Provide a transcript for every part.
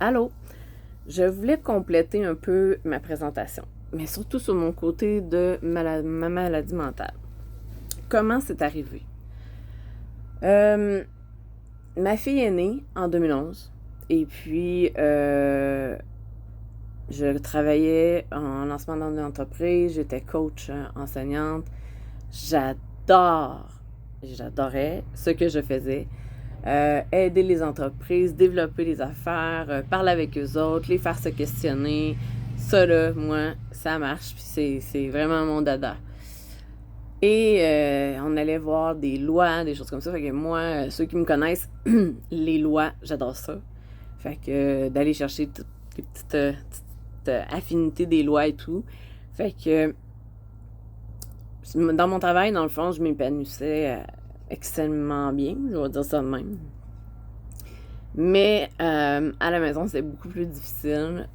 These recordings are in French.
Allô, je voulais compléter un peu ma présentation, mais surtout sur mon côté de ma maladie mentale. Comment c'est arrivé? Ma fille est née en 2011 et puis je travaillais en lancement d'entreprise, j'étais coach enseignante. J'adorais ce que je faisais. Aider les entreprises, développer les affaires, parler avec eux autres, les faire se questionner. Ça, là, moi, ça marche, puis c'est vraiment mon dada. Et on allait voir des lois, des choses comme ça. Fait que moi, ceux qui me connaissent, les lois, j'adore ça. Fait que d'aller chercher toutes les petites affinités des lois et tout. Fait que dans mon travail, dans le fond, je m'épanouissais extrêmement bien, je vais dire ça de même. Mais à la maison, c'était beaucoup plus difficile.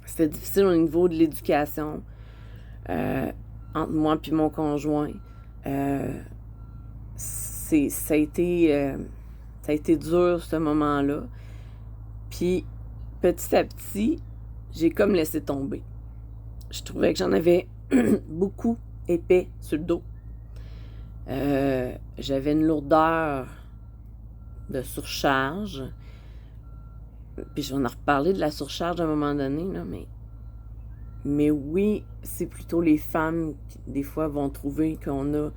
C'était difficile au niveau de l'éducation entre moi et mon conjoint. Ça a été dur, ce moment-là. Puis, petit à petit, j'ai comme laissé tomber. Je trouvais que j'en avais beaucoup épais sur le dos. J'avais une lourdeur de surcharge. Puis je vais en reparler de la surcharge à un moment donné, là, mais oui, c'est plutôt les femmes qui, des fois, vont trouver qu'on a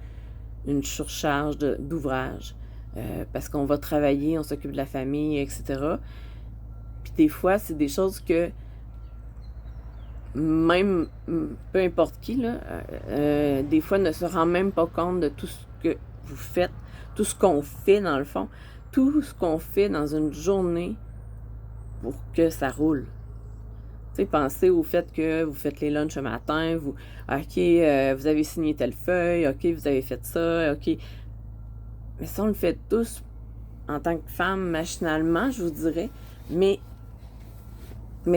une surcharge d'ouvrage. Parce qu'on va travailler, on s'occupe de la famille, etc. Puis des fois, c'est des choses que même, peu importe qui, là, des fois ne se rend même pas compte de tout ce que vous faites, tout ce qu'on fait dans le fond, tout ce qu'on fait dans une journée pour que ça roule. Tu sais, pensez au fait que vous faites les lunchs le matin, vous avez signé telle feuille, OK, vous avez fait ça, OK. Mais ça, on le fait tous en tant que femme, machinalement, je vous dirais, mais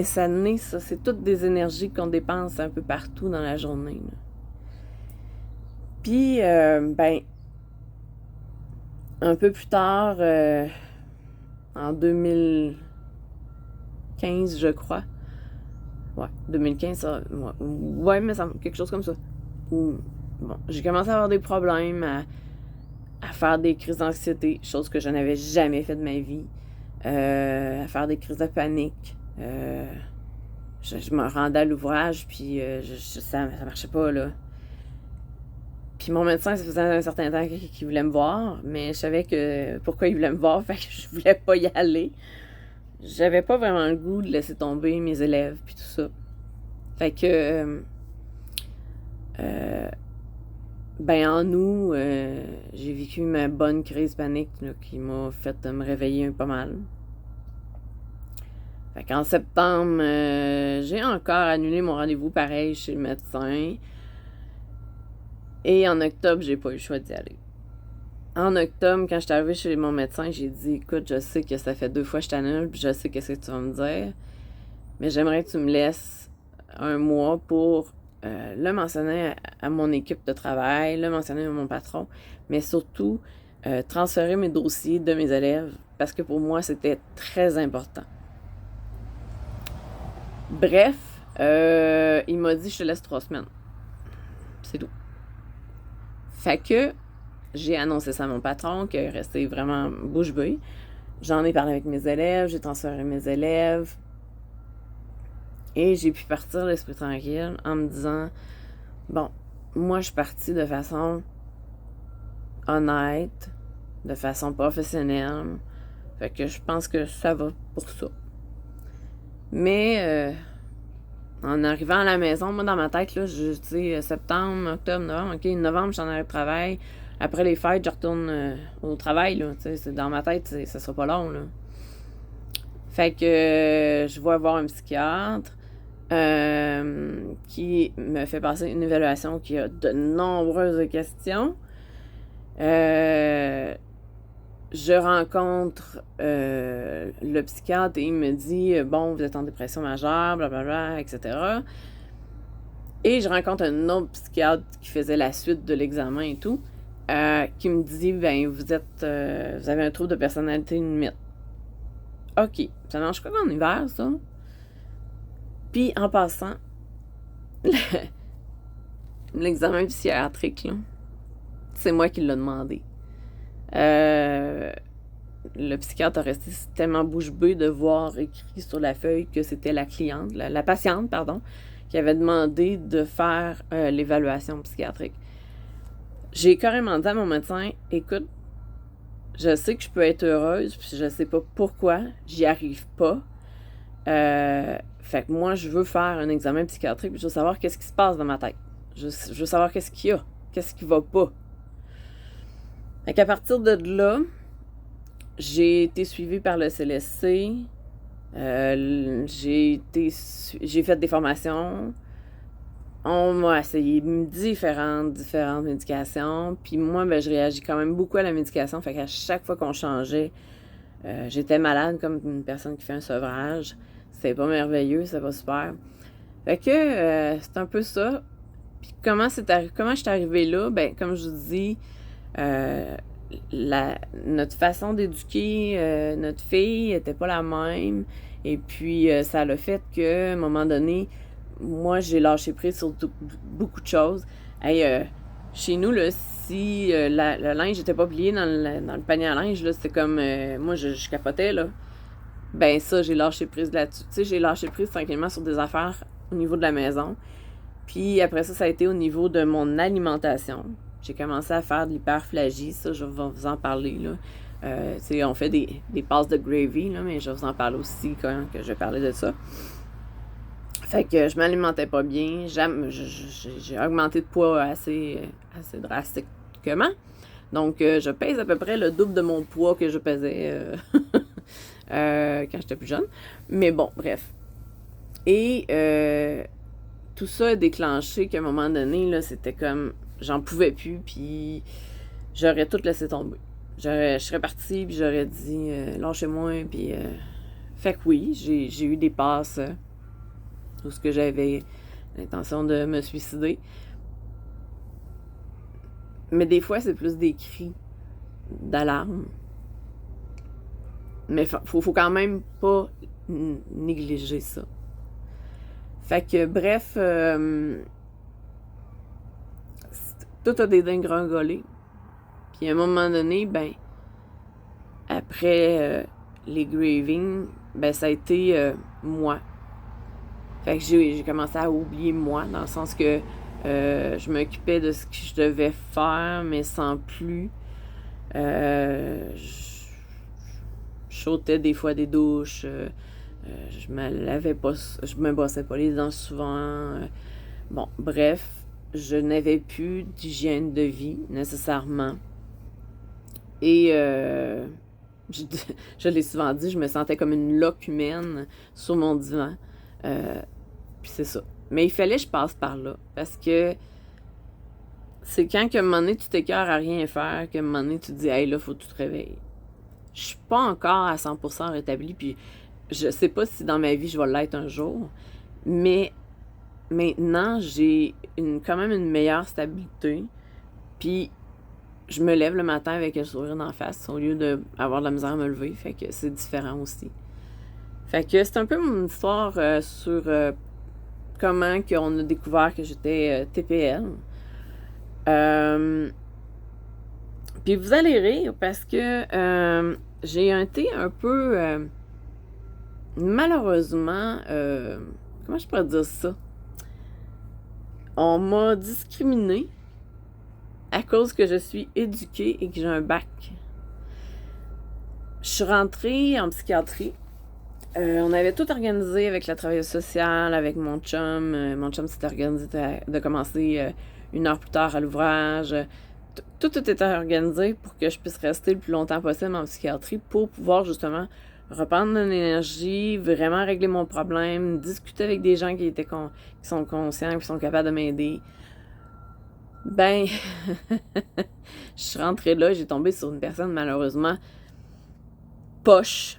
ça naît, ça. C'est toutes des énergies qu'on dépense un peu partout dans la journée, là. Puis, un peu plus tard, en 2015, je crois. Ouais, 2015, ça. Ouais, mais ça, quelque chose comme ça. Où, bon, j'ai commencé à avoir des problèmes, à faire des crises d'anxiété, chose que je n'avais jamais fait de ma vie, à faire des crises de panique. Je me rendais à l'ouvrage, puis ça marchait pas, là. Puis mon médecin, ça faisait un certain temps qu'il voulait me voir, mais je savais que pourquoi il voulait me voir, fait que je voulais pas y aller. J'avais pas vraiment le goût de laisser tomber mes élèves, puis tout ça. Fait que, en août, j'ai vécu ma bonne crise panique là, qui m'a fait me réveiller pas mal. Fait qu'en septembre, j'ai encore annulé mon rendez-vous pareil chez le médecin. Et en octobre, j'ai pas eu le choix d'y aller. En octobre, quand je suis arrivée chez mon médecin, j'ai dit, écoute, je sais que ça fait 2 fois que je t'annule, puis je sais qu'est-ce que tu vas me dire, mais j'aimerais que tu me laisses un mois pour le mentionner à mon équipe de travail, le mentionner à mon patron, mais surtout transférer mes dossiers de mes élèves, parce que pour moi, c'était très important. Bref, il m'a dit, je te laisse 3 semaines. C'est tout. Fait que j'ai annoncé ça à mon patron, qui est resté vraiment bouche bée. J'en ai parlé avec mes élèves, j'ai transféré mes élèves. Et j'ai pu partir l'esprit tranquille en me disant, bon, moi je suis partie de façon honnête, de façon professionnelle. Fait que je pense que ça va pour ça. Mais en arrivant à la maison, moi dans ma tête, là, je dis septembre, octobre, novembre, ok, novembre, je suis en arrêt de travail. Après les fêtes, je retourne au travail, là. C'est dans ma tête, ça sera pas long, là. Fait que je vais voir un psychiatre qui me fait passer une évaluation qui a de nombreuses questions. Je rencontre le psychiatre et il me dit bon, vous êtes en dépression majeure, blablabla, etc. Et je rencontre un autre psychiatre qui faisait la suite de l'examen et tout, qui me dit ben vous avez un trouble de personnalité limite. OK, ça marche quoi en hiver, ça? Puis, en passant, l'examen psychiatrique, là, c'est moi qui l'ai demandé. Le psychiatre a resté tellement bouche bée de voir écrit sur la feuille que c'était la cliente, la patiente, pardon, qui avait demandé de faire l'évaluation psychiatrique. J'ai carrément dit à mon médecin, écoute, je sais que je peux être heureuse, puis je sais pas pourquoi, j'y arrive pas. Fait que moi, je veux faire un examen psychiatrique, puis je veux savoir qu'est-ce qui se passe dans ma tête. Je veux savoir qu'est-ce qu'il y a, qu'est-ce qui va pas. Fait qu'à partir de là, j'ai été suivie par le CLSC. J'ai fait des formations. On m'a essayé différentes médications. Puis moi, ben, je réagis quand même beaucoup à la médication. Fait qu'à chaque fois qu'on changeait, j'étais malade comme une personne qui fait un sevrage. C'était pas merveilleux, c'était pas super. Fait que c'est un peu ça. Puis comment je suis arrivée là? Ben, comme je vous dis, notre façon d'éduquer notre fille était pas la même. Et puis, ça l'a fait qu'à un moment donné, moi, j'ai lâché prise sur beaucoup de choses. Hey, chez nous, là, si le linge n'était pas plié dans le panier à linge, là, c'était comme... moi, je capotais, là. Ben ça, j'ai lâché prise là-dessus. Tu sais, j'ai lâché prise tranquillement sur des affaires au niveau de la maison. Puis après ça a été au niveau de mon alimentation. J'ai commencé à faire de l'hyperphagie, ça, je vais vous en parler, là. Tu sais, on fait des passes de gravy, là, mais je vais vous en parler aussi quand que je vais parler de ça. Fait que je m'alimentais pas bien. J'ai augmenté de poids assez drastiquement. Donc, je pèse à peu près le double de mon poids que je pesais quand j'étais plus jeune. Mais bon, bref. Et tout ça a déclenché qu'à un moment donné, là, c'était comme... J'en pouvais plus, puis j'aurais tout laissé tomber. Je serais partie, puis j'aurais dit lâchez-moi, puis... Fait que oui, j'ai eu des passes où ce que j'avais l'intention de me suicider. Mais des fois, c'est plus des cris d'alarme. Mais faut quand même pas négliger ça. Fait que, bref, tout a dégringolé. Puis à un moment donné, ben, après les gravings, ben, ça a été moi. Fait que j'ai commencé à oublier moi, dans le sens que je m'occupais de ce que je devais faire, mais sans plus. Je sautais des fois des douches. Je me lavais pas, je me brossais pas les dents souvent. Bon, bref, je n'avais plus d'hygiène de vie nécessairement. Et je l'ai souvent dit, je me sentais comme une loque humaine sur mon divan. Puis c'est ça. Mais il fallait que je passe par là. Parce que c'est quand qu'à un moment donné, tu t'écœures à rien faire, qu'à un moment donné, tu te dis, hey, là, faut que tu te réveilles. Je suis pas encore à 100% rétablie, puis je sais pas si dans ma vie, je vais l'être un jour. Mais maintenant, j'ai quand même une meilleure stabilité. Puis je me lève le matin avec un sourire d'en face au lieu d'avoir de la misère à me lever. Fait que c'est différent aussi. Fait que c'est un peu mon histoire sur comment qu'on a découvert que j'étais TPL. Puis vous allez rire parce que j'ai été un peu malheureusement comment je pourrais dire ça? On m'a discriminée à cause que je suis éduquée et que j'ai un bac. Je suis rentrée en psychiatrie. On avait tout organisé avec la travailleuse sociale, avec mon chum. Mon chum s'était organisé de commencer 1 heure plus tard à l'ouvrage. Tout était organisé pour que je puisse rester le plus longtemps possible en psychiatrie pour pouvoir justement reprendre de l'énergie, vraiment régler mon problème, discuter avec des gens qui sont conscients, qui sont capables de m'aider. Ben, je suis rentrée là, j'ai tombé sur une personne malheureusement poche.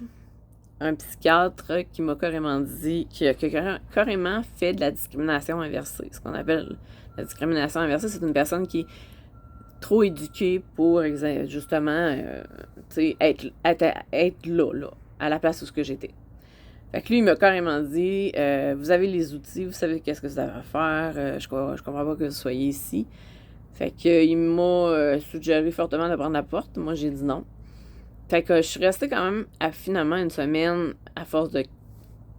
Un psychiatre qui m'a carrément dit, qui a carrément fait de la discrimination inversée. Ce qu'on appelle la discrimination inversée, c'est une personne qui est trop éduquée pour justement être là, à la place où ce que j'étais. Fait que lui, il m'a carrément dit, vous avez les outils, vous savez qu'est-ce que vous avez à faire, je comprends pas que vous soyez ici. Fait que il m'a suggéré fortement de prendre la porte. Moi, j'ai dit non. Fait que je suis restée quand même à finalement une semaine à force de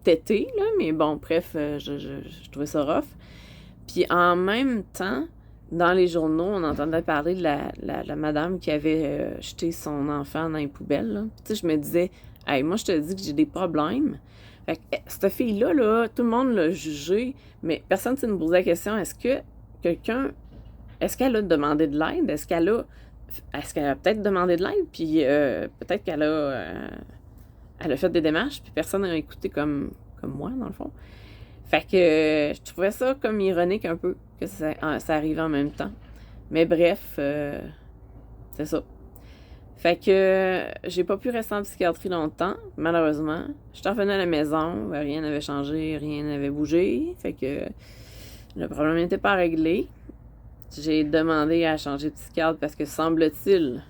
têter, là, mais bon, bref, je trouvais ça rough. Puis en même temps, dans les journaux, on entendait parler de la madame qui avait jeté son enfant dans les poubelles, là. Tu sais, je me disais, hey, moi, je te dis que j'ai des problèmes. Fait que cette fille-là, là, tout le monde l'a jugée, mais personne ne me posait la question, est-ce qu'elle a demandé de l'aide? Est-ce qu'elle a peut-être demandé de l'aide? Puis peut-être qu'elle a fait des démarches, puis personne n'a écouté comme moi, dans le fond. Fait que je trouvais ça comme ironique un peu, que ça arrivait en même temps. Mais bref, c'est ça. Fait que j'ai pas pu rester en psychiatrie longtemps, malheureusement. Je suis revenue à la maison, rien n'avait changé, rien n'avait bougé. Fait que le problème n'était pas réglé. J'ai demandé à changer de psychiatre parce que semble-t-il,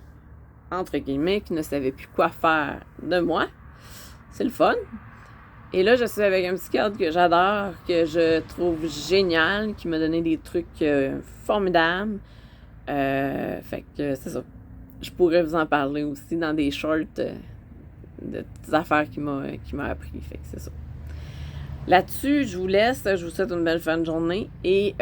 entre guillemets, qu'il ne savait plus quoi faire de moi. C'est le fun. Et là, je suis avec un psychiatre que j'adore, que je trouve génial, qui m'a donné des trucs formidables. Fait que c'est ça. Je pourrais vous en parler aussi dans des shorts de petites affaires qui m'a appris. Fait que c'est ça. Là-dessus, je vous laisse. Je vous souhaite une belle fin de journée. Et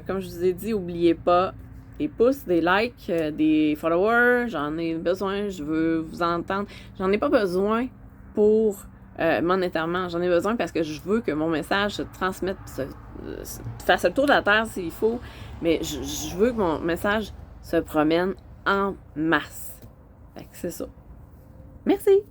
comme je vous ai dit, n'oubliez pas des pouces, des likes, des followers. J'en ai besoin. Je veux vous entendre. J'en ai pas besoin pour monétairement. J'en ai besoin parce que je veux que mon message se transmette, fasse le tour de la Terre s'il faut. Mais je veux que mon message se promène en masse. Fait que c'est ça. Merci!